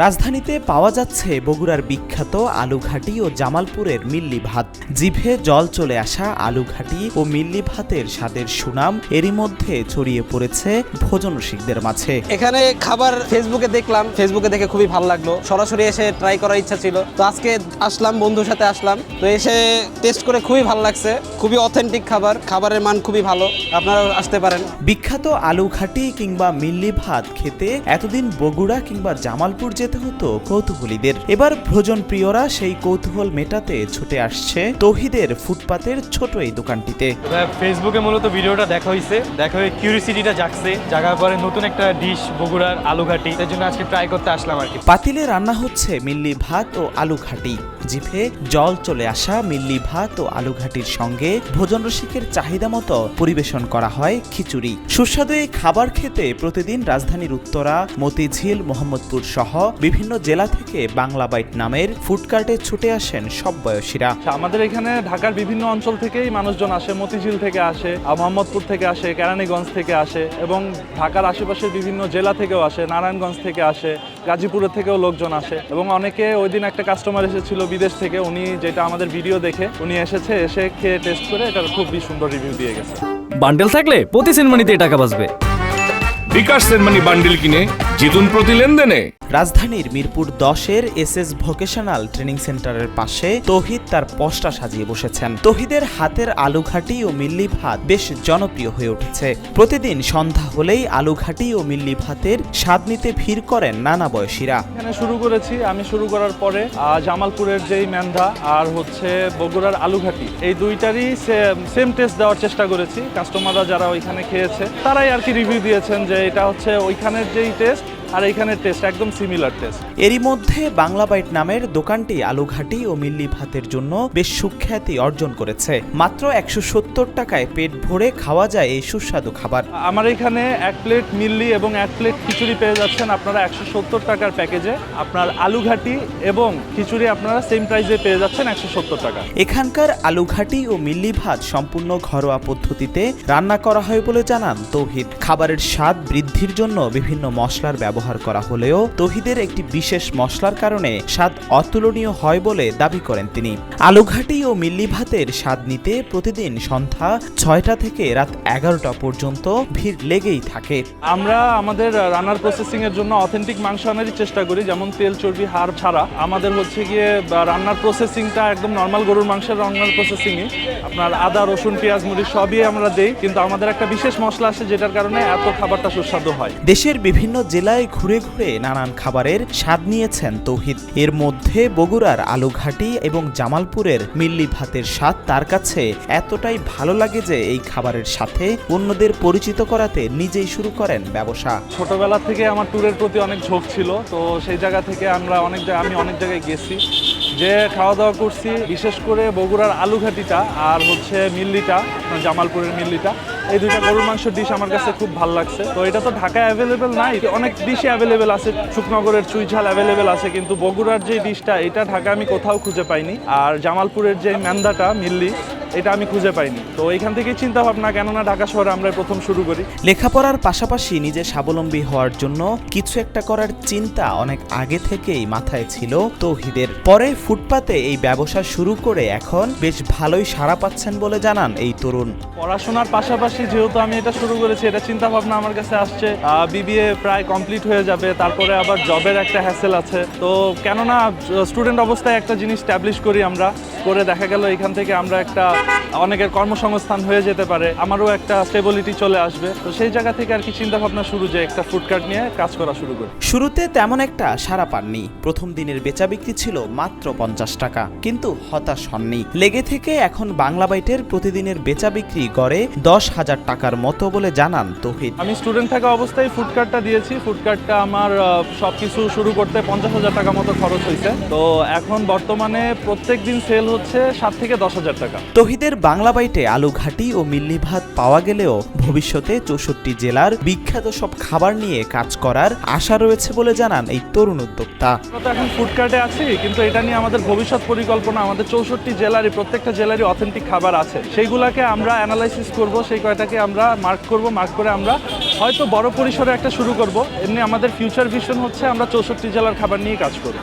রাজধানীতে পাওয়া যাচ্ছে বগুড়ার বিখ্যাত আলুঘাটি ও জামালপুরের মিল্লি ভাত। জিভে জল চলে আসা আলুঘাটি ও মিল্লি ভাতের স্বাদের সুনাম এরই মধ্যে ছড়িয়ে পড়েছে ভোজনরসিকদের মাঝে। এখানে খাবার ফেসবুকে দেখলাম, ফেসবুকে দেখে খুবই ভালো লাগলো, সরাসরি এসে ট্রাই করার ইচ্ছা ছিল। তো আজকে আসলাম, বন্ধুর সাথে আসলাম, তো এসে টেস্ট করে খুবই ভালো লাগছে। খুবই অথেন্টিক খাবার, খাবারের মান খুবই ভালো, আপনারা আসতে পারেন। বিখ্যাত আলুঘাটি কিংবা মিল্লি ভাত খেতে এতদিন বগুড়া কিংবা জামালপুর যেতে হতো কৌতূহলীদের। এবার ভোজন প্রিয়রা সেই কৌতূহল মেটাতে ছুটে আসছে তৌহিদের ফুটপাতের ছোট এই দোকানটিতে। ফেসবুকে মূলত ভিডিওটা দেখা হয়ে কিউরিসিটিটা জাগার পরে নতুন একটা ডিশ বগুড়ার আলুঘাটি, এর জন্য আজকে ট্রাই করতে আসলাম আর কি। পাতিলে রান্না হচ্ছে মিল্লি ভাত ও আলুঘাটি। জিভে জল চলে আসা মিল্লি ভাত ও আলুঘাটির সঙ্গে ভোজন রসিকের চাহিদা মতো পরিবেশন করা হয় খিচুড়ি। সুস্বাদু এই খাবার খেতে প্রতিদিন রাজধানীর উত্তরা, মতিঝিল, মোহাম্মদপুর সহ বিভিন্ন জেলা থেকে বাংলা বাইট নামের ফুডকার্টে ছুটে আসেন সব বয়সীরা। আমাদের এখানে ঢাকার বিভিন্ন অঞ্চল থেকেই মানুষজন আসে, মতিঝিল থেকে আসে, মোহাম্মদপুর থেকে আসে, কেরানীগঞ্জ থেকে আসে এবং ঢাকার আশেপাশের বিভিন্ন জেলা থেকেও আসে, নারায়ণগঞ্জ থেকে আসে, গাজীপুরের থেকেও লোকজন আসে এবং অনেকে ওই দিন একটা কাস্টমার এসেছিল বিদেশ থেকে, উনি যেটা আমাদের ভিডিও দেখে উনি এসে খেয়ে টেস্ট করে এটার খুবই সুন্দর রিভিউ দিয়ে গেছে। বান্ডেল থাকলে প্রতি সেনমানিতে টাকা বাঁচবে। বিকাশ সেনমানি বান্ডেল কিনে জিতুন প্রতি লেনদেনে। রাজধানীর মিরপুর 10-এর এসএস ভোকেশনাল ট্রেনিং সেন্টারের পাশে তৌহিদ তার পসরা সাজিয়ে বসেছেন। তৌহিদের হাতের আলুঘাটি ও মিল্লি ভাত বেশ জনপ্রিয় হয়ে উঠেছে। প্রতিদিন সন্ধ্যা হলেই আলুঘাটি ও মিল্লি ভাতের স্বাদ নিতে ভিড় করেন নানা বয়সীরা। এখানে আমি শুরু করার পরে জামালপুরের যেই মেন্ধা আর হচ্ছে বগুড়ার আলুঘাটি, এই দুইটারই সেম টেস্ট দেওয়ার চেষ্টা করেছি। কাস্টমাররা যারা ওইখানে খেয়েছে তারাই আর কি রিভিউ দিয়েছেন যে এটা হচ্ছে ওইখানের যেই টেস্ট আর এইখানের টেস্ট একদম সিমিলার টেস্ট। এরই মধ্যে বাংলা বাইট নামের দোকানটি আলুঘাটি ও মিল্লি ভাতের জন্য বেশ সুখ্যাতি অর্জন করেছে। মাত্র 170 টাকায় পেট ভরে খাওয়া যায় এই সুস্বাদু খাবার। আমার এখানে 1 প্লেট মিল্লি এবং 1 প্লেট খিচুড়ি পেয়ে যাচ্ছেন আপনারা 170 টাকার প্যাকেজে। আপনার আলুঘাটি এবং খিচুড়ি আপনারা সেম প্রাইসে পেয়ে যাচ্ছেন 170 টাকা। এখানকার আলুঘাটি ও মিল্লি ভাত সম্পূর্ণ ঘরোয়া পদ্ধতিতে রান্না করা হয় বলে জানান তৌহিদ। খাবারের স্বাদ বৃদ্ধির জন্য বিভিন্ন মশলার ব্যবহার করা হলেও তৌহিদের একটি বিশেষ মশলার কারণে স্বাদ অতুলনীয় হয় বলে দাবি করেন তিনি। আলুঘাটি ও মিল্লি ভাতের স্বাদ নিতে প্রতিদিন সন্ধ্যা 6টা থেকে রাত 11টা পর্যন্ত ভিড় লেগেই থাকে। আমরা আমাদের রান্নার প্রসেসিং এর জন্য অথেন্টিক মাংস আনারই চেষ্টা করি, যেমন তেল, চর্বি, হাড় ছাড়া। আমাদের হচ্ছে গিয়ে রান্নার প্রসেসিংটা একদম নর্মাল গরুর মাংসের রান্নার প্রসেসিংই। আপনার আদা, রসুন, পেঁয়াজ, মরিচ সবই আমরা দেই, কিন্তু আমাদের একটা বিশেষ মশলা আছে যেটার কারণে এত খাবারটা সুস্বাদু হয়। দেশের বিভিন্ন জেলায় ঘুরে ঘুরে নানান খাবারের স্বাদ নিয়েছেন তৌহিদ। এর মধ্যে বগুড়ার আলুঘাটি এবং জামালপুরের মিল্লি ভাতের স্বাদ তার কাছে এতটাই ভালো লাগে যে এই খাবারের সাথে অন্যদের পরিচিত করাতে নিজেই শুরু করেন ব্যবসা। ছোটবেলা থেকে আমার ট্যুরের প্রতি অনেক ঝোঁক ছিল, তো সেই জায়গা থেকে আমি অনেক জায়গায় গেছি, যে খাওয়া দাওয়া করছি। বিশেষ করে বগুড়ার আলুঘাটিটা আর হচ্ছে মিল্লিটা, জামালপুরের মিল্লিটা, এই দুইটা গরুর মাংস ডিশ আমার কাছে খুব ভালো লাগছে। তো এটা তো ঢাকায় অ্যাভেলেবেল নাই, অনেক ডিশই অ্যাভেলেবেল আছে, শুকনগরের চুইঝাল অ্যাভেলেবেল আছে, কিন্তু বগুড়ার যে ডিশটা এটা ঢাকা আমি কোথাও খুঁজে পাইনি। আর জামালপুরের যে মেন্দাটা মিল্লি, এটা আমি খুঁজে পাইনি। তো এইখান থেকেই চিন্তা ভাবনা, কেননা ঢাকা শহরে আমরা প্রথম শুরু করি। লেখাপড়ার পাশাপাশি নিজে স্বাবলম্বী হওয়ার জন্য কিছু একটা করার চিন্তা অনেক আগে থেকেই মাথায় ছিল তৌহিদের। পরে ফুটপাতে এই ব্যবসা শুরু করে এখন বেশ ভালোই সাড়া পাচ্ছেন বলে জানান এই তরুণ। পড়াশোনার পাশাপাশি যেহেতু আমি এটা শুরু করেছি, এটা চিন্তা ভাবনা আমার কাছে আসছে বিবিএ প্রায় কমপ্লিট হয়ে যাবে, তারপরে আবার জবের একটা হ্যাসেল আছে। তো কেননা স্টুডেন্ট অবস্থায় একটা জিনিস স্ট্যাবলিশ করি আমরা, করে দেখা গেল এখান থেকে আমরা একটা অনেকের কর্মসংস্থান হয়ে যেতে পারে, আমারও একটা স্টেবিলিটি চলে আসবে। তো সেই জায়গা থেকে আর কি চিন্তা ভাবনা শুরু, যে একটা ফুডকার্ট নিয়ে কাজ করা শুরু করি। শুরুতে তেমন একটা সাড়া পাননি। প্রথম দিনের বেচা বিক্রি ছিল মাত্র 50 টাকা, কিন্তু হতাশ হননি। লেগে থেকে এখন বাংলা বাইটের প্রতিদিনের বেচা বিক্রি গড়ে 10,000 টাকার মতো বলে জানান তৌহিদ। আমি স্টুডেন্ট থাকা অবস্থায় ফুডকার্টটা দিয়েছি। ফুডকার্টটা আমার সবকিছু শুরু করতে 50,000 টাকা মতো খরচ হয়েছে। তো এখন বর্তমানে প্রত্যেক দিন সেল হচ্ছে 7 থেকে 10,000 টাকা। তৌহিদের বাংলা বাইটে আলুঘাটি ও মিল্লি ভাত পাওয়া গেলেও ভবিষ্যতে 64 জেলার বিখ্যাত সব খাবার নিয়ে কাজ করার আশা রয়েছে বলে জানান এই তরুণ উদ্যোক্তা। আমরা তো এখন ফুডকার্টে আছি, কিন্তু এটা নিয়ে আমাদের ভবিষ্যৎ পরিকল্পনা, আমাদের 64 জেলারই প্রত্যেকটা জেলারই অথেন্টিক খাবার আছে, সেইগুলোকে আমরা অ্যানালাইসিস করব, সেই কয়টাকে আমরা মার্ক করব, মার্ক করে আমরা হয়তো বড় পরিসরে একটা শুরু করব। এমনি আমাদের ফিউচার ভিশন হচ্ছে আমরা 64 জেলার খাবার নিয়ে কাজ করব।